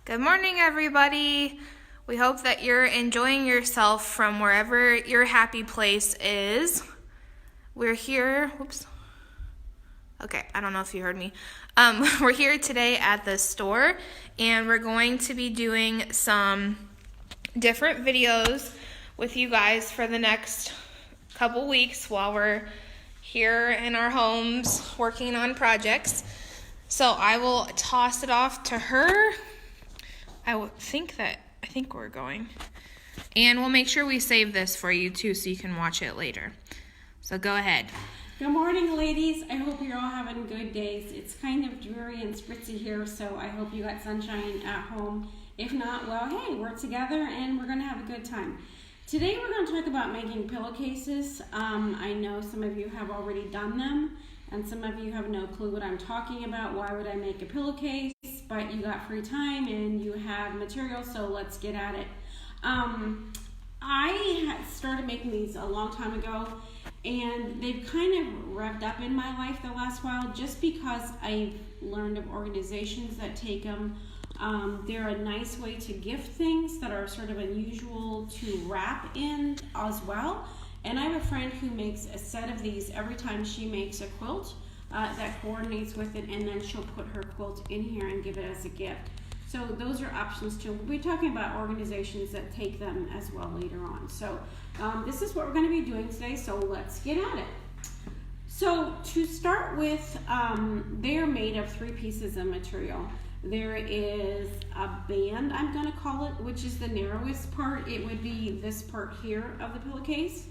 Good morning, everybody. We hope that you're enjoying yourself from wherever your happy place is. We're here, okay, I don't know if you heard me. We're here today at the store, and we're going to be doing some different videos with you guys for the next couple weeks while we're here in our homes working on projects. So I will toss it off to her. I think we're going. And we'll make sure we save this for you too so you can watch it later. So go ahead. Good morning, ladies. I hope you're all having good days. It's kind of dreary and spritzy here, so I hope you got sunshine at home. If not, well, hey, we're together and we're going to have a good time. Today we're going to talk about making pillowcases. I know some of you have already done them, and some of you have no clue what I'm talking about. Why would I make a pillowcase? But you got free time and you have material, so let's get at it. I had started making these a long time ago, and they've kind of revved up in my life the last while just because I've learned of organizations that take them. They're a nice way to gift things that are sort of unusual to wrap in as well. And I have a friend who makes a set of these every time she makes a quilt that coordinates with it, and then she'll put her quilt in here and give it as a gift. So those are options too. We'll be talking about organizations that take them as well later on. So this is what we're going to be doing today, so let's get at it. So to start with, they are made of 3 pieces of material. There is a band, I'm going to call it, which is the narrowest part. It would be this part here of the pillowcase.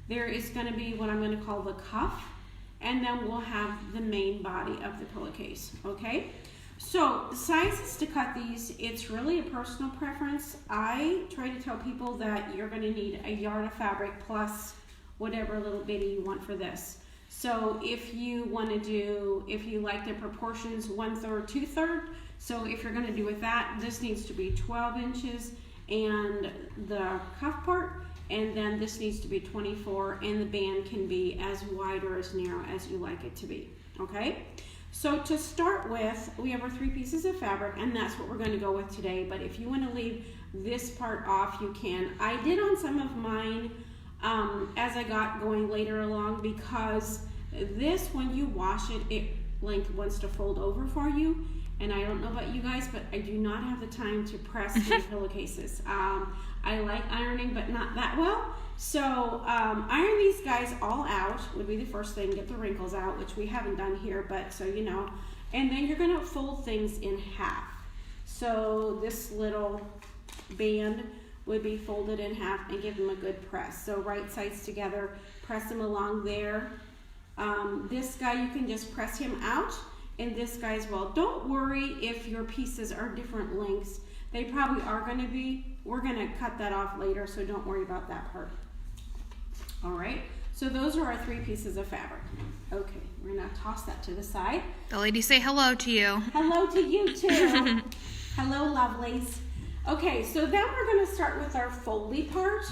There is going to be what I'm going to call the cuff, and then we'll have the main body of the pillowcase, okay? So the sizes to cut these, it's really a personal preference. I try to tell people that you're going to need a yard of fabric plus whatever little bitty you want for this. So if you want to do, if you like the proportions 1/3, 2/3, so if you're going to do with that, this needs to be 12 inches and the cuff part, and then this needs to be 24, and the band can be as wide or as narrow as you like it to be, okay? So to start with, we have our 3 pieces of fabric, and that's what we're going to go with today, but if you want to leave this part off, you can. I did on some of mine as I got going later along, because this, when you wash it, it like wants to fold over for you. And I don't know about you guys, but I do not have the time to press my pillowcases. I like ironing, but not that well. So iron these guys all out would be the first thing. Get the wrinkles out, which we haven't done here, but so you know. And then you're going to fold things in half. So this little band would be folded in half and give them a good press. So right sides together, press them along there. This guy, you can just press him out. And this guy as well. Don't worry if your pieces are different lengths. They probably are going to be. We're going to cut that off later, so don't worry about that part. All right, so those are our 3 pieces of fabric. Okay, we're going to toss that to the side. The ladies say hello to you. Hello to you too. Hello, lovelies. Okay, so then we're going to start with our foldy part.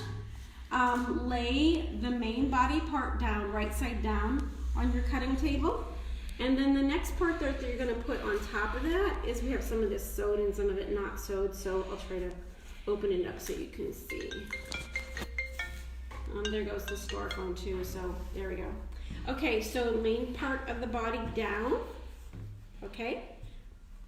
Lay the main body part down, right side down on your cutting table. And then the next part that you're going to put on top of that is we have some of this sewed and some of it not sewed, so I'll try to open it up so you can see. There goes the store phone too, so there we go. Okay, so main part of the body down, okay?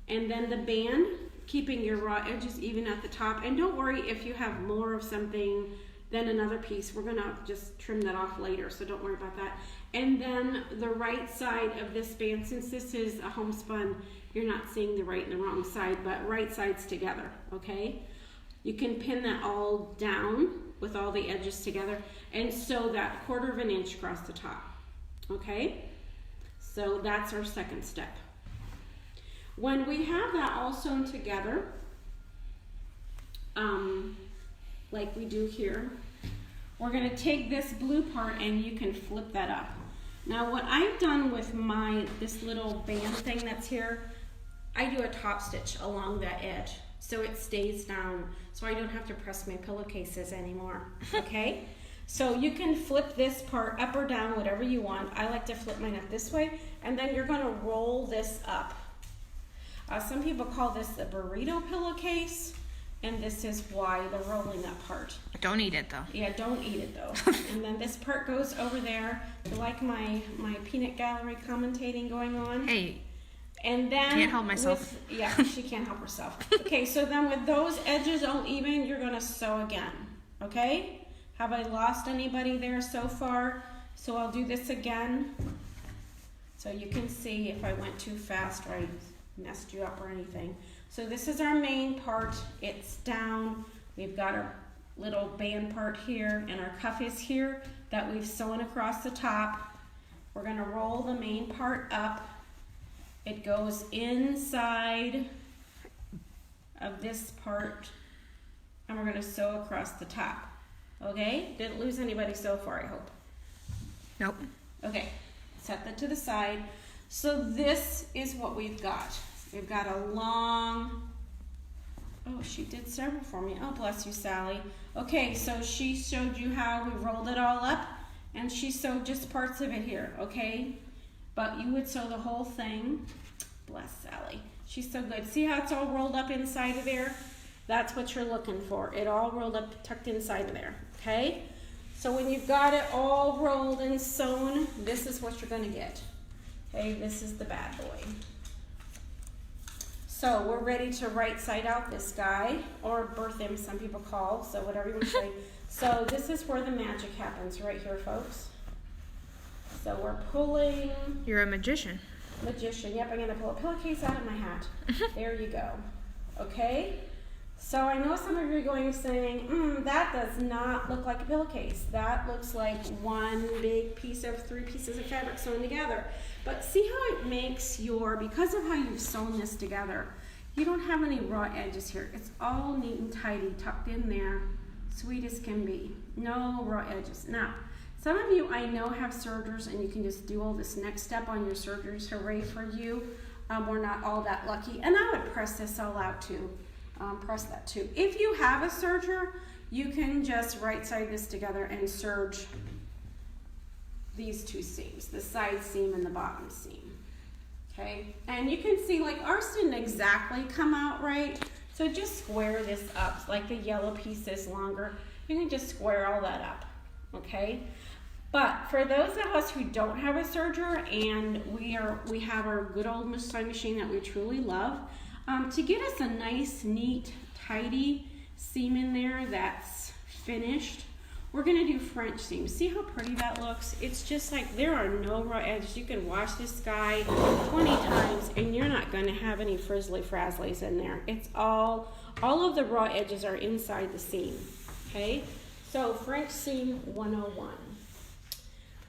And then the band, keeping your raw edges even at the top. And don't worry if you have more of something than another piece. We're going to just trim that off later, so don't worry about that. And then the right side of this band, since this is a homespun, you're not seeing the right and the wrong side, but right sides together, okay? You can pin that all down with all the edges together and sew that 1/4 inch across the top, okay? So that's our second step. When we have that all sewn together, like we do here, we're going to take this blue part and you can flip that up. Now what I've done with this little band thing that's here, I do a top stitch along that edge so it stays down, so I don't have to press my pillowcases anymore, okay? So you can flip this part up or down, whatever you want. I like to flip mine up this way, and then you're going to roll this up. Some people call this the burrito pillowcase, and this is why the rolling up part. Don't eat it though. Yeah, don't eat it though. And then this part goes over there. You like my peanut gallery commentating going on? Hey. And then can't help myself. Yeah, she can't help herself. Okay, so then with those edges all even, you're gonna sew again. Okay? Have I lost anybody there so far? So I'll do this again. So you can see if I went too fast or I messed you up or anything. So this is our main part. It's down. We've got our little band part here, and our cuff is here that we've sewn across the top. We're gonna roll the main part up. It goes inside of this part, and we're gonna sew across the top. Okay? Didn't lose anybody so far, I hope. Nope. Okay, set that to the side. So this is what we've got. We've got a long, oh, she did several for me. Oh, bless you, Sally. Okay, so she showed you how we rolled it all up, and she sewed just parts of it here, okay? But you would sew the whole thing. Bless Sally. She's so good. See how it's all rolled up inside of there? That's what you're looking for. It all rolled up, tucked inside of there, okay? So when you've got it all rolled and sewn, this is what you're gonna get. Okay, this is the bad boy. So we're ready to right side out this guy, or birth him, some people call, so whatever you want to say. So this is where the magic happens, right here, folks. So we're pulling. You're a magician. Magician, yep, I'm gonna pull a pillowcase out of my hat. There you go. Okay? So I know some of you are going saying, that does not look like a pillowcase. That looks like one big piece of 3 pieces of fabric sewn together. But see how it makes because of how you've sewn this together, you don't have any raw edges here. It's all neat and tidy, tucked in there, sweet as can be. No raw edges. Now, some of you I know have sergers and you can just do all this next step on your sergers. Hooray for you. We're not all that lucky. And I would press this all out too. Press that too. If you have a serger, you can just right side this together and serge these 2 seams, the side seam and the bottom seam. Okay, and you can see like ours didn't exactly come out right, so just square this up. Like the yellow piece is longer, you can just square all that up. Okay, but for those of us who don't have a serger and we have our good old sewing machine that we truly love, to get us a nice, neat, tidy seam in there that's finished, we're gonna do French seams. See how pretty that looks? It's just like there are no raw edges. You can wash this guy 20 times and you're not gonna have any frizzly frazzlies in there. It's all of the raw edges are inside the seam, okay? So French seam 101.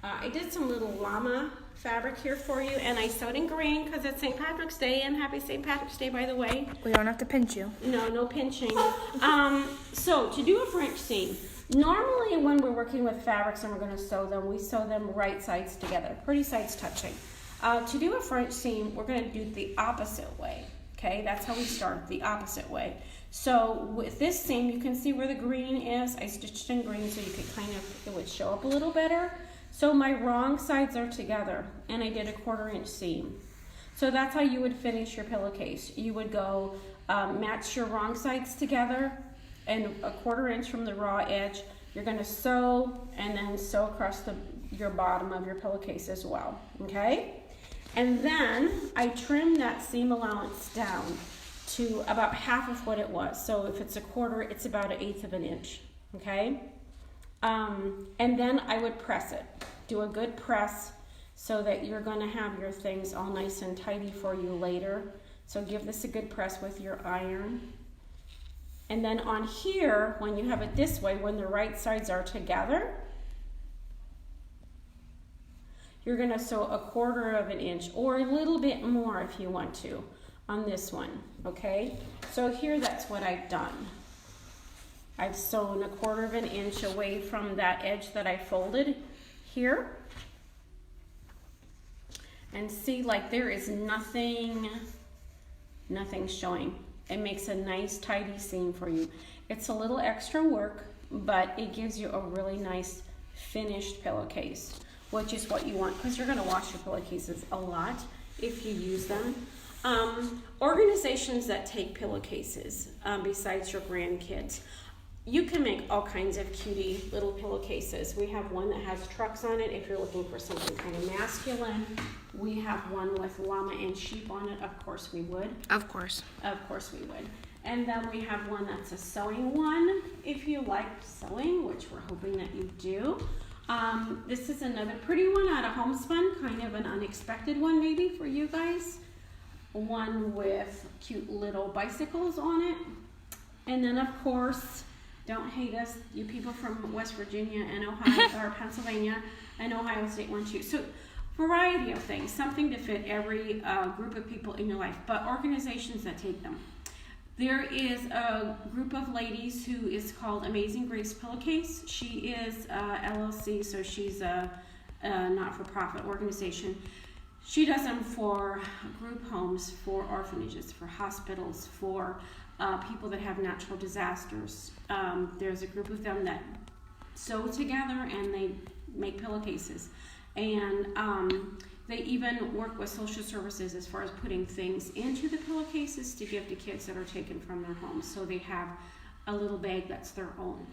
I did some little llama fabric here for you, and I sewed in green because it's St. Patrick's Day, and happy St. Patrick's Day, by the way. We don't have to pinch you. No pinching. So to do a French seam, normally when we're working with fabrics and we're going to sew them, we sew them right sides together, pretty sides touching. To do a French seam, we're going to do it the opposite way. Okay, that's how we start, the opposite way. So with this seam, you can see where the green is. I stitched in green so you could it would show up a little better. So my wrong sides are together, and I did a 1/4 inch seam. So that's how you would finish your pillowcase. You would go match your wrong sides together, and a 1/4 inch from the raw edge. You're going to sew, and then sew across your bottom of your pillowcase as well. Okay? And then I trimmed that seam allowance down to about half of what it was. So if it's a 1/4, it's about 1/8 of an inch. Okay? And then I would press it. Do a good press so that you're going to have your things all nice and tidy for you later. So give this a good press with your iron. And then on here, when you have it this way, when the right sides are together, you're going to sew a 1/4 of an inch or a little bit more if you want to on this one. Okay? So here, that's what I've done. I've sewn a 1/4 of an inch away from that edge that I folded here. And see, like there is nothing showing. It makes a nice tidy seam for you. It's a little extra work, but it gives you a really nice finished pillowcase, which is what you want because you're going to wash your pillowcases a lot if you use them. Organizations that take pillowcases, besides your grandkids. You can make all kinds of cutie little pillowcases. We have one that has trucks on it if you're looking for something kind of masculine. We have one with llama and sheep on it. Of course we would. Of course. Of course we would. And then we have one that's a sewing one, if you like sewing, which we're hoping that you do. This is another pretty one out of Homespun, kind of an unexpected one maybe for you guys. One with cute little bicycles on it. And then of course, don't hate us, you people from West Virginia and Ohio, or Pennsylvania, and Ohio State one too. So, variety of things, something to fit every group of people in your life, but organizations that take them. There is a group of ladies who is called Amazing Grace Pillowcase. She is LLC, so she's a not-for-profit organization. She does them for group homes, for orphanages, for hospitals, for people that have natural disasters. There's a group of them that sew together and they make pillowcases. And they even work with social services as far as putting things into the pillowcases to give to kids that are taken from their homes. So they have a little bag that's their own.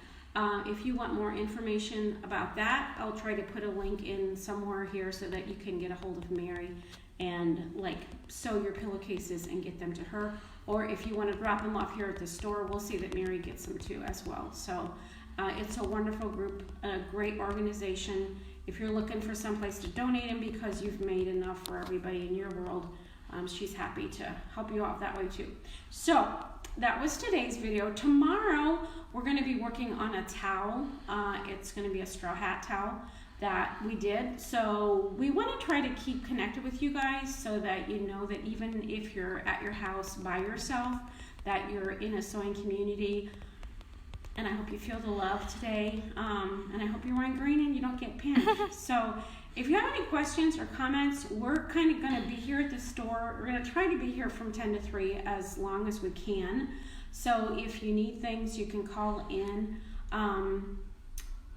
If you want more information about that, I'll try to put a link in somewhere here so that you can get a hold of Mary and like sew your pillowcases and get them to her. Or if you want to drop them off here at the store, we'll see that Mary gets them too as well. So it's a wonderful group, a great organization. If you're looking for someplace to donate them because you've made enough for everybody in your world, she's happy to help you out that way too. So that was today's video. Tomorrow we're going to be working on a towel. It's going to be a straw hat towel that we did. So we want to try to keep connected with you guys so that you know that even if you're at your house by yourself, that you're in a sewing community. And I hope you feel the love today. And I hope you're wearing green and you don't get pinned. So if you have any questions or comments, we're kind of going to be here at the store. We're going to try to be here from 10 to 3 as long as we can. So if you need things, you can call in.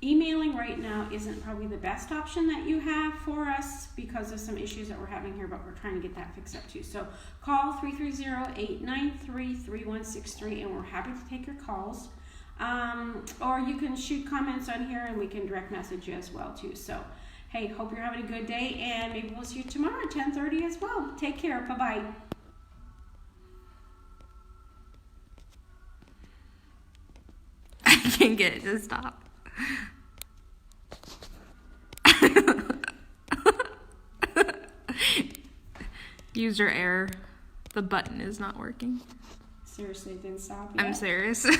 Emailing right now isn't probably the best option that you have for us because of some issues that we're having here, but we're trying to get that fixed up too. So call 330-893-3163 and we're happy to take your calls. Or you can shoot comments on here and we can direct message you as well too. So hey, hope you're having a good day and maybe we'll see you tomorrow at 10:30 as well. Take care. Bye-bye. I can't get it to stop. User error. The button is not working. Seriously, it didn't stop yet? I'm serious. Well,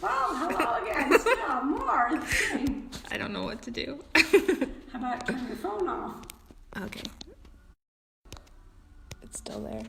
hello again. Still more. I don't know what to do. How about turn your phone off? Okay. It's still there.